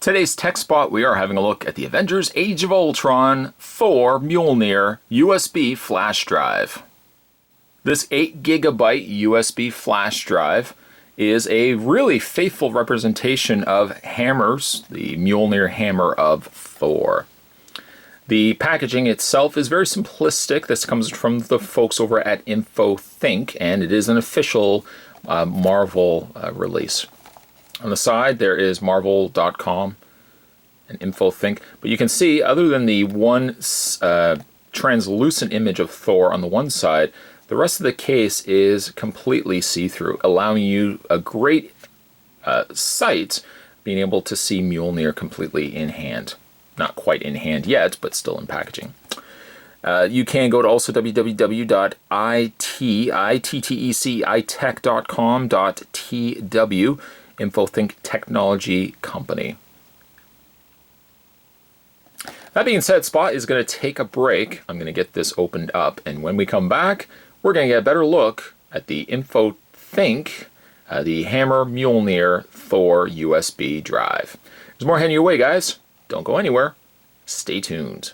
Today's tech spot, we are having a look at the Avengers Age of Ultron Thor Mjolnir USB flash drive. This 8GB USB flash drive is a really faithful representation of hammers, the Mjolnir hammer of Thor. The packaging itself is very simplistic. This comes from the folks over at InfoThink, and it is an official Marvel release. On the side, there is marvel.com and InfoThink, but you can see, other than the one translucent image of Thor on the one side, the rest of the case is completely see-through, allowing you a great sight, being able to see Mjolnir completely in hand. Not quite in hand yet, but still in packaging. You can go to also www.ittech.com.tw, InfoThink Technology Company. That being said, Spot is going to take a break. I'm going to get this opened up, and when we come back, we're going to get a better look at the InfoThink, the Hammer Mjolnir Thor USB drive. There's more heading your way, guys. Don't go anywhere. Stay tuned.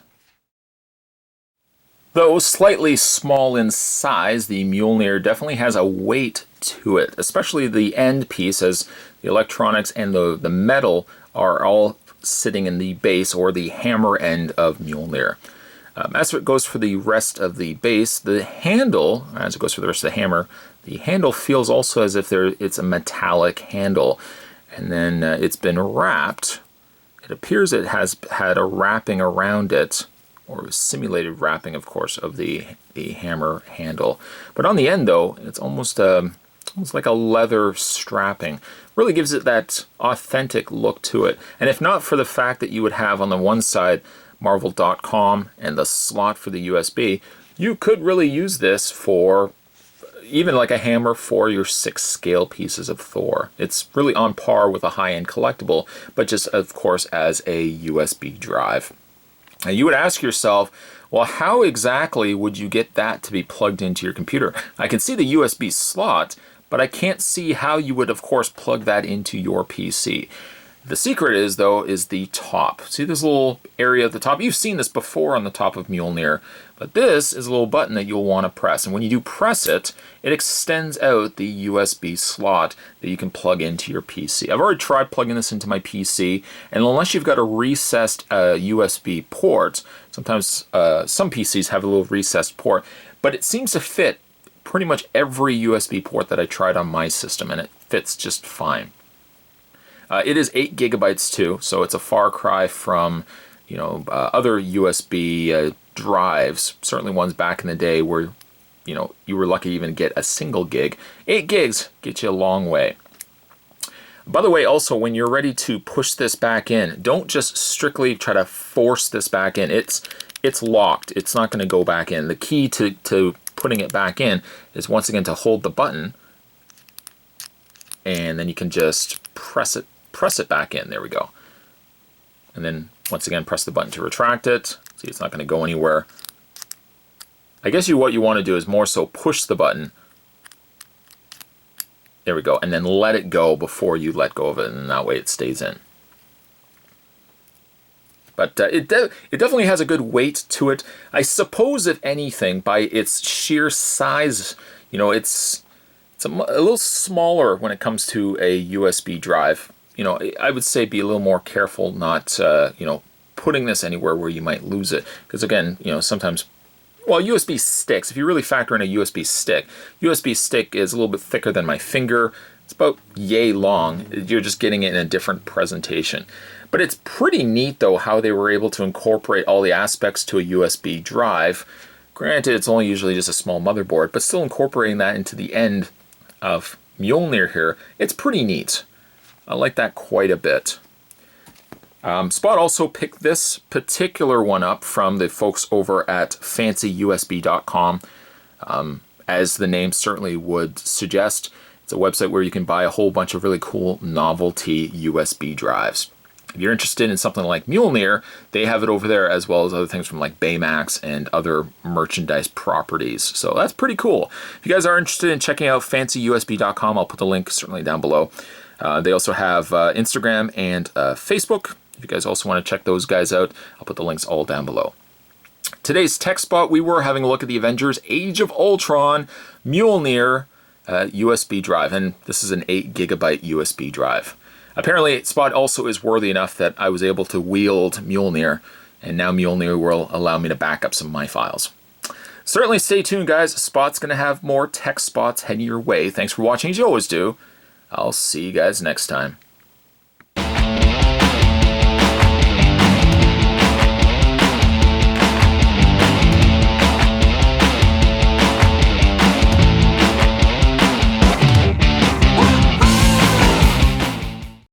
Though slightly small in size, the Mjolnir definitely has a weight to it, especially the end piece, as the electronics and the metal are all sitting in the base or the hammer end of Mjolnir. As it goes for the rest of the base, the handle, as it goes for the rest of the hammer, the handle feels also as if it's a metallic handle, and then it's been wrapped. It appears it has had a wrapping around it, or simulated wrapping, of course, of the hammer handle. But on the end, though, it's almost like a leather strapping. Really gives it that authentic look to it. And if not for the fact that you would have on the one side marvel.com and the slot for the USB, you could really use this for even like a hammer for your 6 scale pieces of Thor. It's really on par with a high-end collectible, but just, of course, as a USB drive. Now, you would ask yourself, well, how exactly would you get that to be plugged into your computer? I can see the USB slot, but I can't see how you would, of course, plug that into your PC. The secret is, though, is the top. See this little area at the top? You've seen this before on the top of Mjolnir, but this is a little button that you'll want to press. And when you do press it, it extends out the USB slot that you can plug into your PC. I've already tried plugging this into my PC, and unless you've got a recessed USB port, sometimes some PCs have a little recessed port, but it seems to fit pretty much every USB port that I tried on my system, and it fits just fine. It is 8GB too, so it's a far cry from, other USB drives. Certainly ones back in the day where, you were lucky to even get a single gig. 8 gigs gets you a long way. By the way, also, when you're ready to push this back in, don't just strictly try to force this back in. It's locked. It's not going to go back in. The key to putting it back in is, once again, to hold the button, and then you can just press it back in. There we go. And then once again, press the button to retract it. See, it's not going to go anywhere. I guess what you want to do is more so push the button. There we go. And then let it go before you let go of it, and that way it stays in. But it definitely has a good weight to it. I suppose, if anything, by its sheer size, it's a little smaller when it comes to a USB drive. I would say be a little more careful not, putting this anywhere where you might lose it. Because again, sometimes, well, USB sticks, if you really factor in a USB stick is a little bit thicker than my finger. It's about yay long. You're just getting it in a different presentation. But it's pretty neat, though, how they were able to incorporate all the aspects to a USB drive. Granted, it's only usually just a small motherboard, but still incorporating that into the end of Mjolnir here, it's pretty neat. I like that quite a bit. Spot also picked this particular one up from the folks over at fancyusb.com. As the name certainly would suggest, it's a website where you can buy a whole bunch of really cool novelty USB drives. If you're interested in something like Mjolnir, they have it over there, as well as other things from like Baymax and other merchandise properties. So that's pretty cool. If you guys are interested in checking out fancyusb.com, I'll put the link certainly down below. They also have Instagram and Facebook. If you guys also want to check those guys out, I'll put the links all down below. Today's tech spot, we were having a look at the Avengers Age of Ultron Mjolnir USB drive, and this is an 8GB USB drive. Apparently, Spot also is worthy enough that I was able to wield Mjolnir, and now Mjolnir will allow me to back up some of my files. Certainly stay tuned, guys. Spot's going to have more tech spots heading your way. Thanks for watching, as you always do. I'll see you guys next time.